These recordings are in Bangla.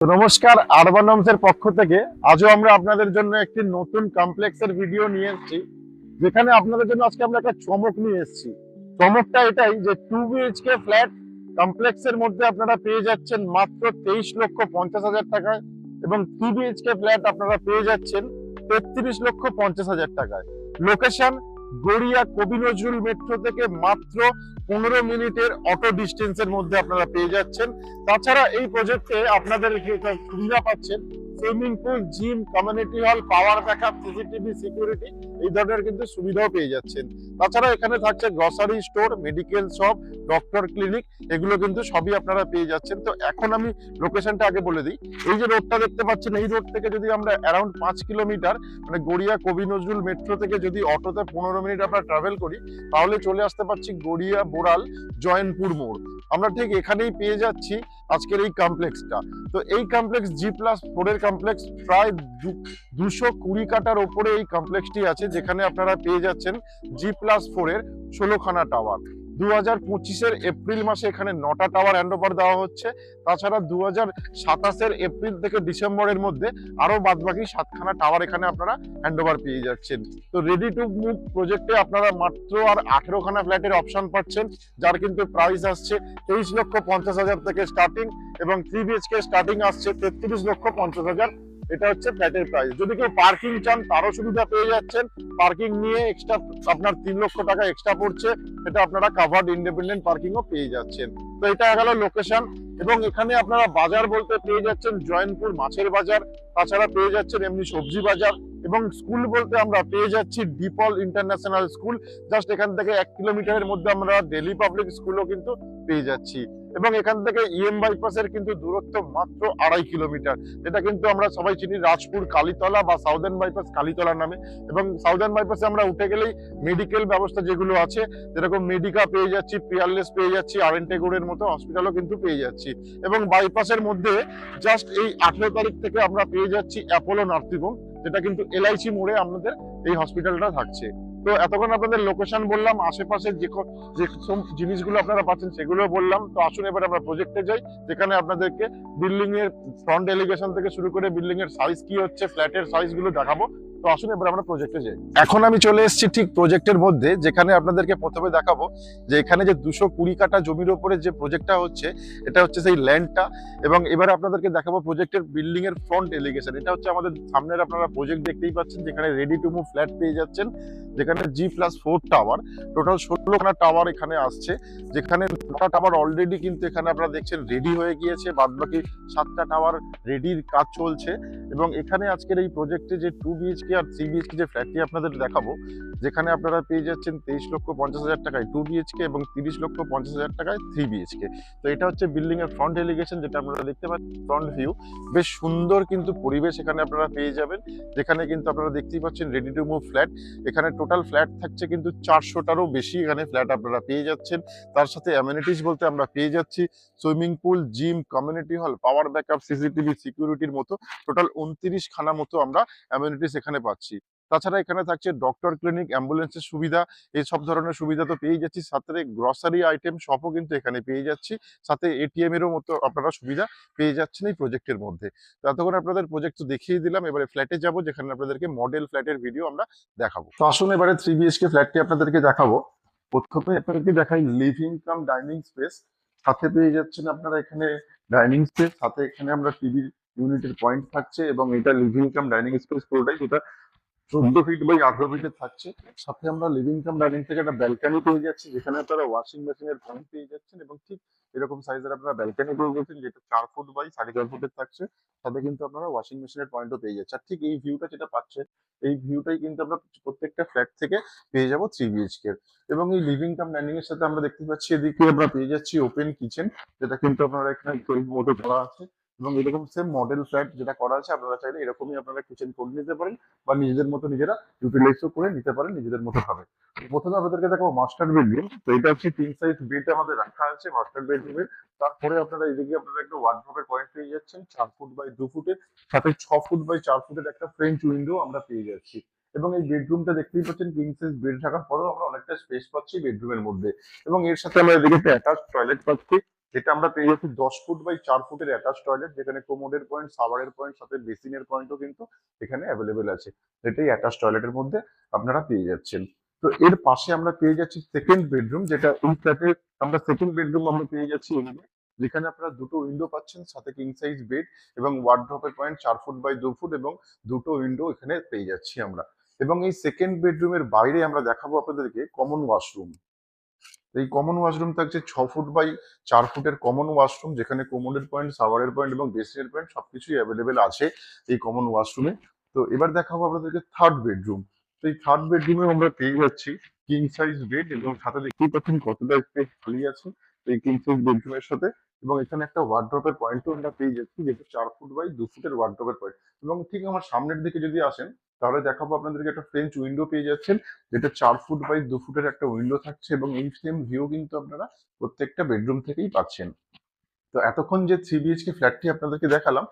তো নমস্কার, আরবান হোমসের পক্ষ থেকে আজও আমরা আপনাদের জন্য একটি নতুন কমপ্লেক্সের ভিডিও নিয়ে এসেছি, যেখানে আপনাদের জন্য আজকে আমরা একটা চমক নিয়ে এসেছি। চমকটা এটাই যে 2 BHK ফ্ল্যাট কমপ্লেক্সের মধ্যে আপনারা পেয়ে যাচ্ছেন মাত্র 23,50,000 টাকায়, এবং 3 BHK ফ্ল্যাট আপনারা পেয়ে যাচ্ছেন 33,50,000 টাকায়। লোকেশন গড়িয়া কবি নজরুল মেট্রো থেকে মাত্র 15 মিনিটের অটো ডিস্টেন্সের মধ্যে আপনারা পেয়ে যাচ্ছেন। তাছাড়া এই প্রজেক্টে আপনাদের সুবিধা পাচ্ছেন swimming pool, gym, community hall, power backup, CCTV, security, এই ধরনের কিন্তু সুবিধাও পেয়ে যাচ্ছেন। তাছাড়া এখানে থাকছে grocery store, medical shop, doctor clinic, এগুলো কিন্তু সবই আপনারা পেয়ে যাচ্ছেন। তো এখন আমি লোকেশনটা আগে বলে দিই। এই যে রোডটা দেখতে পাচ্ছেন, এই রোড থেকে যদি আমরা অ্যারাউন্ড 5 কিলোমিটার, মানে গড়িয়া কবি নজরুল মেট্রো থেকে যদি অটোতে 15 মিনিট আমরা ট্রাভেল করি, তাহলে চলে আসতে পারছি গড়িয়া বোড়াল জয়নপুর মোড়। আমরা ঠিক এখানেই পেয়ে যাচ্ছি আজকের এই কমপ্লেক্সটা। তো এই কমপ্লেক্স G+4 এর কমপ্লেক্স, প্রায় 220 কাটার ওপরে এই কমপ্লেক্সটি আছে, যেখানে আপনারা পেয়ে যাচ্ছেন G+4 এর 16খানা টাওয়ার। 2025-এর এপ্রিল মাসে এখানে 9টা টাওয়ার হ্যান্ডওভার দেওয়া হচ্ছে। তাছাড়া 2027-এর এপ্রিল থেকে ডিসেম্বরের মধ্যে আরো বাদবাকি 7খানা টাওয়ার এখানে আপনারা হ্যান্ডওভার পেয়ে যাচ্ছেন। তো রেডি টু মুভ প্রজেক্টে আপনারা মাত্র আর 18খানা ফ্ল্যাটের অপশন পাচ্ছেন, যার কিন্তু প্রাইস আসছে 23,50,000 থেকে স্টার্টিং, এবং 3 BHK স্টার্টিং আসছে 33,50,000। এটা হচ্ছে ফ্ল্যাটের প্রাইস। যদি কেউ পার্কিং চান, তারও সুবিধা পেয়ে যাচ্ছেন। পার্কিং নিয়ে এক্সট্রা আপনার 3 লক্ষ টাকা এক্সট্রা পড়ছে, এটা আপনারা কাভার্ড ইন্ডিপেন্ডেন্ট পার্কিংও পেয়ে যাচ্ছেন। তো এটা গেল লোকেশন। এবং এখানে আপনারা বাজার বলতে পেয়ে যাচ্ছেন জয়নপুর মাছের বাজার, তাছাড়া পেয়ে যাচ্ছেন এমনি সবজি বাজার, এবং স্কুল বলতে আমরা পেয়ে যাচ্ছি ডিপল ইন্টারন্যাশনাল স্কুল। জাস্ট এখান থেকে 1 কিলোমিটারের মধ্যে আমরা দিল্লি পাবলিক স্কুলও কিন্তু পেয়ে যাচ্ছি। এবং এখান থেকে বাইপাসের কিন্তু দূরত্ব মাত্র 2.5 কিলোমিটার, যেটা কিন্তু আমরা সবাই চিনি রাজপুর কালীতলা বা সাউদার্ন বাইপাস কালীতলা নামে। এবং সাউদার্ন বাইপাসে আমরা উঠে গেলেই মেডিকেল ব্যবস্থা যেগুলো আছে, যেরকম মেডিকা পেয়ে যাচ্ছি, পিয়ারলেস পেয়ে যাচ্ছি, আরএনটেগোরের মতো হসপিটালও কিন্তু পেয়ে যাচ্ছি। এবং বাইপাসের মধ্যে জাস্ট এই 18 তারিখ থেকে আমরা পেয়ে যাচ্ছি অ্যাপোলো নার্সিং হোম, যেটা কিন্তু LIC মোড়ে আমাদের এই হসপিটালটা থাকছে। তো এতক্ষণ আপনাদের লোকেশন বললাম, আশেপাশে যে জিনিসগুলো আপনারা পাচ্ছেন সেগুলো বললাম। তো আসুন এবার আমরা প্রজেক্টে যাই, যেখানে আপনাদেরকে বিল্ডিং এর ফ্রন্ট এলিগেশন থেকে শুরু করে বিল্ডিং এর সাইজ কি হচ্ছে, ফ্ল্যাটের সাইজ গুলো দেখাবো। তো আসুন এবার আমরা প্রজেক্টে যাই। এখন আমি চলে এসেছি ঠিক প্রজেক্টের মধ্যে, যেখানে আপনাদেরকে প্রথমে দেখাবো যে এখানে যে 220 কাঠা জমির উপরে যে প্রজেক্টটা হচ্ছে, এটা হচ্ছে সেই ল্যান্ডটা। এবং এবারে আপনাদেরকে দেখাবো প্রজেক্টের বিল্ডিং এর ফ্রন্ট এলিগেশন। এটা হচ্ছে আমাদের সামনের আপনারা প্রজেক্ট দেখতেই পাচ্ছেন, যেখানে রেডি টু মুভ ফ্ল্যাট পেয়ে যাচ্ছেন, যেখানে G+4 টাওয়ার, টোটাল 16খানা টাওয়ার এখানে আসছে, যেখানে 9টা টাওয়ার অলরেডি কিন্তু এখানে আপনারা দেখছেন রেডি হয়ে গিয়েছে, বাদবাকি 7টা টাওয়ার রেডির কাজ চলছে। এবং এখানে আজকের এই প্রজেক্টে যে 2 BHK আর 3 BHK যে ফ্ল্যাটটি আপনাদের দেখাবো, যেখানে আপনারা পেয়ে যাচ্ছেন 23,50,000 টাকায় 2 BHK এবং 30,50,000 টাকায় 3 BHK। তো এটা হচ্ছে বিল্ডিং এর ফ্রন্ট এলিগেশন, যেটা আপনারা দেখতে পাচ্ছেন ফ্রন্ট ভিউ। বেশ সুন্দর কিন্তু পরিবেশ এখানে আপনারা পেয়ে যাবেন, যেখানে কিন্তু আপনারা দেখতেই পাচ্ছেন রেডি টু মুভ ফ্ল্যাট। এখানে টোটাল ফ্ল্যাট থাকছে কিন্তু 400টারও বেশি এখানে ফ্ল্যাট আপনারা পেয়ে যাচ্ছেন। তার সাথে অ্যামেনিটিস বলতে আমরা পেয়ে যাচ্ছি swimming pool, gym, community hall, power backup, CCTV, সিকিউরিটির মতো টোটাল 29খানা মতো আমরা অ্যামেনিটিস এখানে পাচ্ছি। তাছাড়া এখানে থাকছে ডক্টর ক্লিনিক, অ্যাম্বুলেন্সের সুবিধা, এই সব ধরনের সুবিধা তো পেয়ে যাচ্ছি। সাথে গ্রসারি আইটেম শপও কিন্তু এখানে পেয়ে যাচ্ছি, সাথে ATM এরও মতো আপনারা সুবিধা পেয়ে যাচ্ছেন এই প্রজেক্টের মধ্যে। তো এতক্ষণ আপনাদের প্রজেক্ট তো দেখিয়ে দিলাম, এবারে ফ্ল্যাটে যাব, যেখানে আপনাদেরকে মডেল ফ্ল্যাটের ভিডিও আমরা দেখাবো। তো আসুন এবারে 3 BHK ফ্ল্যাটটি আপনাদেরকে দেখাবো। প্রথমে আপনাদেরকে দেখাই লিভিং কাম ডাইনিং স্পেস। সাথে পেয়ে যাচ্ছেন আপনারা এখানে ডাইনিং স্পেস, সাথে এখানে আমরা টিভি ইউনিটের পয়েন্ট থাকছে, এবং এটা লিভিং কাম ডাইনিং স্পেস পুরোটাই, যেটা 14 ফিট বাই 18 ফিটে থাকছে। সাথে আমরা লিভিং কাম ডাইনিং থেকে একটা ব্যালকানি পেয়ে যাচ্ছি, যেখানে আপনারা ওয়াশিং মেশিনের পয়েন্ট পেয়ে যাচ্ছেন, এবং ঠিক এরকম সাইজের আপনারা ব্যালকানি পেয়ে যাচ্ছেন, যেটা 4 ফুট বাই 4.5 ফুটের থাকছে। সাথে কিন্তু আপনারা ওয়াশিং মেশিনের পয়েন্টও পেয়ে যাচ্ছেন। আর ঠিক এই ভিউটা যেটা পাচ্ছেন, এই ভিউটাই কিন্তু আমরা প্রত্যেকটা ফ্ল্যাট থেকে পেয়ে যাবো 3 BHK। এবং এই লিভিং কাম ডাইনিং এর সাথে আমরা দেখতে পাচ্ছি এদিকে আমরা পেয়ে যাচ্ছি ওপেন কিচেন, যেটা কিন্তু আপনারা এখানে মতো করা আছে। এবং এরকম সেম মডেল ফ্ল্যাট যেটা করা আছে, আপনারা চাইলে এরকমই আপনারা কিচেন করে নিতে পারেন, বা নিজেদের মতো নিজেরা ইউটিলাইজও করে নিতে পারেন নিজেদের মতো ভাবে। প্রথমে আপনাদেরকে দেখাবো মাস্টার বেডরুম। তো এটা হচ্ছে 3 সাইজ বেড আমাদের রাখা আছে মাস্টার বেডরুমের। তারপরে আপনারা এদিকে আপনারা একটা ওয়ার্ডরোবের পয়েন্ট পেয়ে যাচ্ছেন 4 ফুট বাই 2 ফুটের, সাথে 6 ফুট বাই 4 ফুটের একটা ফ্রেঞ্চ উইন্ডো আমরা পেয়ে যাচ্ছি। এবং এই বেডরুমটা দেখতেই পাচ্ছেন কিং সাইজ বেড থাকার পরেও আমরা অনেকটা স্পেস পাচ্ছি বেডরুমের মধ্যে। এবং এর সাথে আমরা এদিকে একটা অ্যাটাচ টয়লেট পাচ্ছি, যেটা আমরা পেয়ে যাচ্ছি 10 ফুট বাই 4 ফুটের অ্যাটাচ টয়লেট, যেখানে কোমোডের পয়েন্ট, সাওয়ারের পয়েন্ট, সাথে বেসিনের পয়েন্টও কিন্তু এখানে অ্যাভেলেবেল আছে। এটাই অ্যাটাচ টয়লেটের মধ্যে আপনারা পেয়ে যাচ্ছেন। তো এর পাশে আমরা পেয়ে যাচ্ছি সেকেন্ড বেডরুম, যেটা এই ফ্ল্যাটে আমরা সেকেন্ড বেডরুম আমরা পেয়ে যাচ্ছি এদিকে, যেখানে আপনারা দুটো উইন্ডো পাচ্ছেন, সাথে কিং সাইজ বেড এবং ওয়ার্ড্রপের পয়েন্ট 4 ফুট বাই 2 ফুট এবং দুটো উইন্ডো এখানে পেয়ে যাচ্ছি আমরা। এবং এই সেকেন্ড বেডরুমের বাইরে আমরা দেখাবো আপনাদেরকে কমন ওয়াশরুম। এই কমন ওয়াশরুম থাকছে 6 ফুট বাই 4 ফুটের কমন ওয়াশরুম, যেখানে কোমোডের পয়েন্ট, সাওয়ারের পয়েন্ট এবং বেসিনের পয়েন্ট সবকিছুই অ্যাভেলেবেল আছে এই কমন ওয়াশরুমে। তো এবার দেখাবো আপনাদেরকে থার্ড বেডরুম। তো এই থার্ড বেডরুমে আমরা পেয়ে যাচ্ছি কিং সাইজ বেড, এবং সাথে দেখতেই পাচ্ছেন কতটা স্পেস খালি আছে এই কিং সাইজ বেডরুমের সাথে। এবং এখানে একটা ওয়ার্ড্রপের পয়েন্টও আমরা পেয়ে যাচ্ছি, যেটা 4 ফুট বাই 2 ফুটের ওয়ার্ড্রপের পয়েন্ট। এবং ঠিক আমার সামনের দিকে যদি আসেন, তাহলে দেখাবো আপনাদেরকে একটা ফ্রেঞ্চ উইন্ডো পেয়ে যাচ্ছেন, যেটা 4 ফুট বাই 2 ফুটের একটা উইন্ডো থাকছে, এবং এই সেম ভিউ কিন্তু আপনারা প্রত্যেকটা বেডরুম থেকেই পাচ্ছেন। তো এতক্ষণ যে 3 BHK ফ্ল্যাটটি আপনাদেরকে দেখালাম,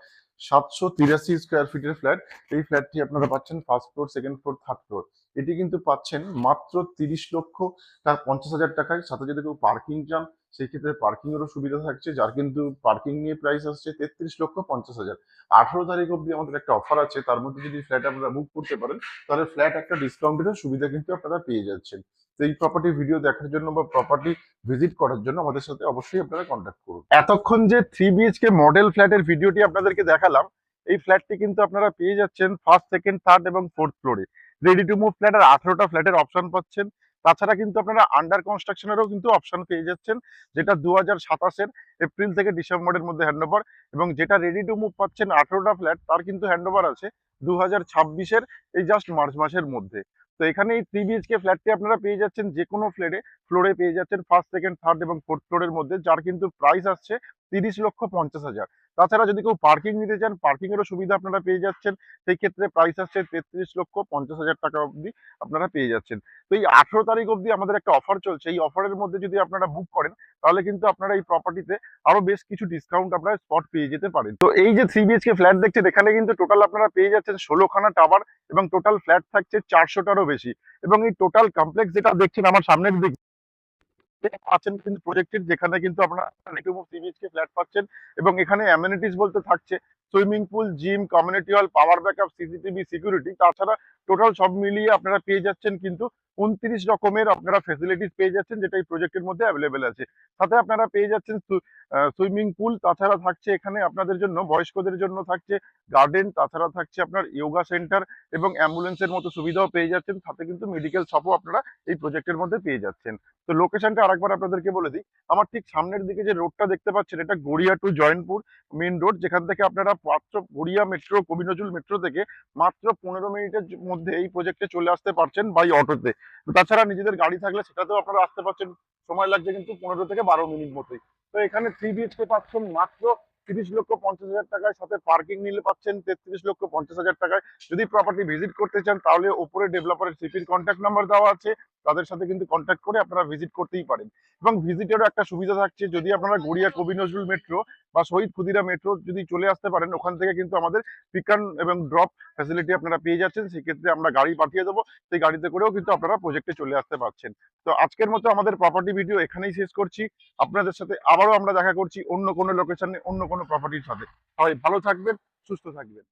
783 স্কোয়ার ফিটের ফ্ল্যাট। এই ফ্ল্যাটটি আপনারা পাচ্ছেন first floor, second floor, third floor. এটি কিন্তু পাচ্ছেন মাত্র 30,50,000 টাকায়। সাথে যদি কেউ পার্কিং চান, সেই ক্ষেত্রে পার্কিং এরও সুবিধা থাকছে, যার কিন্তু পার্কিং নিয়ে প্রাইস আসছে 33,50,000। 18 তারিখ অব্দি আমাদের একটা অফার আছে, তার মধ্যে যদি ফ্ল্যাট আপনারা বুক করতে পারেন, তাহলে ফ্ল্যাট একটা ডিসকাউন্টের সুবিধা কিন্তু আপনারা পেয়ে যাচ্ছেন। তো এই প্রপার্টি ভিডিও দেখার জন্য বা প্রপার্টি ভিজিট করার জন্য আমাদের সাথে অবশ্যই আপনারা কন্ট্যাক্ট করুন। এতক্ষণ যে 3 BHK মডেল ফ্ল্যাটের ভিডিওটি আপনাদেরকে দেখালাম, এই ফ্ল্যাটটি কিন্তু আপনারা পেয়ে যাচ্ছেন ফার্স্ট, সেকেন্ড, থার্ড এবং ফোর্থ ফ্লোরে। রেডি টু মুভ ফ্ল্যাট আর 18টা ফ্ল্যাটের অপশন পাচ্ছেন। তাছাড়া কিন্তু আপনারা আন্ডার কনস্ট্রাকশনেরও কিন্তু অপশন পেয়ে যাচ্ছেন, যেটা 2027-এর এপ্রিল থেকে ডিসেম্বরের মধ্যে হ্যান্ডওভার। এবং যেটা রেডি টু মুভ পাচ্ছেন 18টা ফ্ল্যাট, তার কিন্তু হ্যান্ডওভার আছে 2026-এর এই জাস্ট মার্চ মাসের মধ্যে। তো এখানে এই 3 BHK ফ্ল্যাটটি আপনারা পেয়ে যাচ্ছেন যে কোনো ফ্লোরে পেয়ে যাচ্ছেন ফার্স্ট, সেকেন্ড, থার্ড এবং ফোর্থ ফ্লোরের মধ্যে, যার কিন্তু প্রাইস আসছে 30,50,000। তাছাড়া যদি কেউ পার্কিং নিতে চান, পার্কিং এরও সুবিধা আপনারা পেয়ে যাচ্ছেন। সেই ক্ষেত্রে প্রাইস আসছে 33,50,000 টাকা অবধি আপনারা পেয়ে যাচ্ছেন। তো এই 18 তারিখ অবধি আমাদের একটা অফার চলছে। এই অফারের মধ্যে যদি আপনারা বুক করেন, তাহলে কিন্তু আপনারা এই প্রপার্টিতে আরো বেশ কিছু ডিসকাউন্ট আপনারা স্পট পেয়ে যেতে পারেন। তো এই যে 3 BHK ফ্ল্যাট দেখছেন, এখানে কিন্তু টোটাল আপনারা পেয়ে যাচ্ছেন 16খানা টাওয়ার, এবং টোটাল ফ্ল্যাট থাকছে 400টারও বেশি। এবং এই টোটাল কমপ্লেক্স যেটা দেখছেন আমার সামনের দিকে পাচ্ছেন কিন্তু প্রজেক্টেড, যেখানে কিন্তু আপনারা ready to move 3 BHK flat পাচ্ছেন। এবং এখানে অ্যামেনিটিস বলতে থাকছে swimming pool, gym, community hall, power backup, CCTV, security. তাছাড়া টোটাল সব মিলিয়ে আপনারা পেয়ে যাচ্ছেন কিন্তু 29 রকমের আপনারা ফেসিলিটিস পেয়ে যাচ্ছেন, যেটা এই প্রজেক্টের মধ্যে অ্যাভেলেবেল আছে। সাথে আপনারা পেয়ে যাচ্ছেন সুইমিং পুল। তাছাড়া থাকছে এখানে আপনাদের জন্য, বয়স্কদের জন্য থাকছে গার্ডেন। তাছাড়া থাকছে আপনার যোগা সেন্টার এবং অ্যাম্বুলেন্সের মতো সুবিধাও পেয়ে যাচ্ছেন। সাথে কিন্তু মেডিকেল শপও আপনারা এই প্রজেক্টের মধ্যে পেয়ে যাচ্ছেন। তো লোকেশনটা আরেকবার আপনাদেরকে বলে দিই। আমার ঠিক সামনের দিকে যে রোডটা দেখতে পাচ্ছেন, এটা Garia two Joynpur main road, যেখান থেকে আপনারা মাত্র গড়িয়া মেট্রো, কবি নজরুল মেট্রো থেকে মাত্র 15 মিনিটের মধ্যে এই প্রজেক্টে চলে আসতে পারছেন বাই অটোতে। তাছাড়া নিজেদের গাড়ি থাকলে সেটাতেও আপনারা আসতে পারছেন, সময় লাগছে কিন্তু 15 থেকে 12 মিনিট মতোই। তো এখানে 3 BHK পাচ্ছেন মাত্র 30,50,000 টাকায়, সাথে পার্কিং নিলে পাচ্ছেন 33,50,000 টাকায়। যদি প্রপার্টি ভিজিট করতে চান, তাহলে ওপরে ডেভেলপারের সিপির কন্ট্যাক্ট নাম্বার দেওয়া আছে, তাদের সাথে কিন্তু কন্ট্যাক্ট করে আপনারা ভিজিট করতেই পারেন। এবং ভিজিটেরও একটা সুবিধা থাকছে, যদি আপনারা গড়িয়া কবি নজরুল মেট্রো বা শহীদ ক্ষুদিরাম মেট্রো যদি চলে আসতে পারেন, ওখান থেকে কিন্তু আমাদের পিক আপ এবং ড্রপ ফ্যাসিলিটি আপনারা পেয়ে যাচ্ছেন। সেক্ষেত্রে আমরা গাড়ি পাঠিয়ে দেবো, সেই গাড়িতে করেও কিন্তু আপনারা প্রজেক্টে চলে আসতে পারছেন। তো আজকের মতো আমাদের প্রপার্টি ভিডিও এখানেই শেষ করছি। আপনাদের সাথে আবারও আমরা দেখা করছি অন্য কোনো লোকেশনে, অন্য কোনো প্রপার্টির সাথে। সবাই ভালো থাকবেন, সুস্থ থাকবেন।